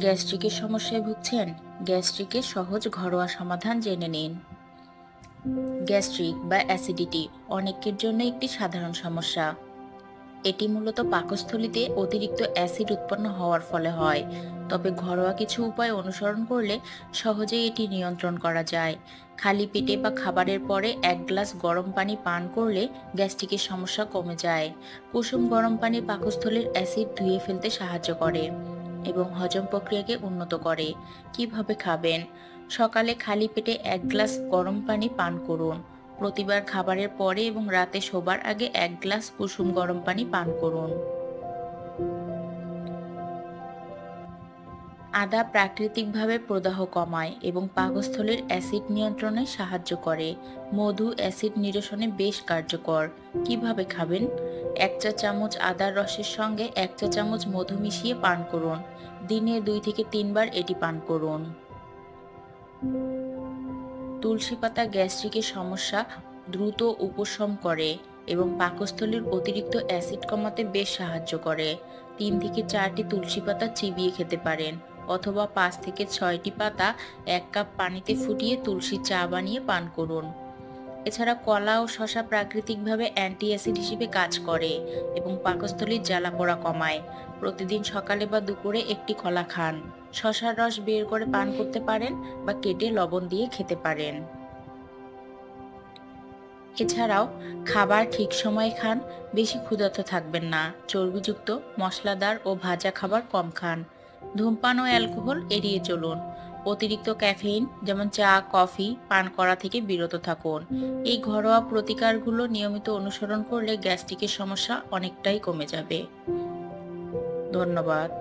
গ্যাস্ট্রিকের সমস্যায় ভুগছেন? গ্যাস্ট্রিকের সহজ ঘরোয়া সমাধান জেনে নিন। গ্যাস্ট্রিক বা অ্যাসিডিটি অনেকের জন্য একটি সাধারণ সমস্যা। এটি মূলত পাকস্থলীতে অতিরিক্ত অ্যাসিড উৎপন্ন হওয়ার ফলে হয়। তবে ঘরোয়া কিছু উপায় অনুসরণ করলে সহজেই এটি নিয়ন্ত্রণ করা যায়। খালি পেটে বা খাবারের পরে 1 গ্লাস গরম পানি পান করলে গ্যাস্ট্রিকের সমস্যা কমে যায়। কুসুম গরম পানি পাকস্থলীর অ্যাসিড ধুয়ে ফেলতে সাহায্য করে এবং হজম প্রক্রিয়াকে উন্নত করে। কিভাবে খাবেন? সকালে খালি পেটে 1 গ্লাস গরম পানি পান করুন। প্রতিবার খাবারের পরে এবং রাতে শোবার আগে 1 গ্লাস কুসুম গরম পানি পান করুন। আদা প্রাকৃতিকভাবে প্রদাহ কমায় এবং পাকস্থলীর অ্যাসিড নিয়ন্ত্রণে সাহায্য করে। মধু অ্যাসিড নিরসনে বেশ কার্যকর। কিভাবে খাবেন? 1 চা চামচ আদার রসের সঙ্গে 1 চা চামচ মধু মিশিয়ে পান করুন। দিনে 2 থেকে 3 বার এটি পান করুন। তুলসী পাতা গ্যাস্ট্রিকের সমস্যা দ্রুত উপশম করে এবং পাকস্থলীর অতিরিক্ত অ্যাসিড কমাতে বেশ সাহায্য করে। 3 থেকে 4টি তুলসী পাতা চিবিয়ে খেতে পারেন, অথবা 5 থেকে 6টি পাতা 1 কাপ পানিতে ফুটিয়ে তুলসী চা বানিয়ে পান করুন। এছাড়া কলা ও শসা প্রাকৃতিকভাবে অ্যান্টি অ্যাসিড হিসেবে কাজ করে এবং পাকস্থলীর জ্বালাপোড়া কমায়। প্রতিদিন সকালে বা দুপুরে একটি কলা খান। শসার রস বের করে পান করতে পারেন বা কেটে লবণ দিয়ে খেতে পারেন। এছাড়াও খাবার ঠিক সময়ে খান, বেশি ক্ষুধার্ত থাকবেন না। চর্বিযুক্ত, মশলাদার ও ভাজা খাবার কম খান। ধূমপান ও অ্যালকোহল এড়িয়ে চলুন। অতিরিক্ত ক্যাফেইন যেমন চা, কফি পান করা থেকে বিরত থাকুন। এই ঘরোয়া প্রতিকারগুলো নিয়মিত অনুসরণ করলে গ্যাস্ট্রিকের সমস্যা অনেকটাই কমে যাবে। ধন্যবাদ।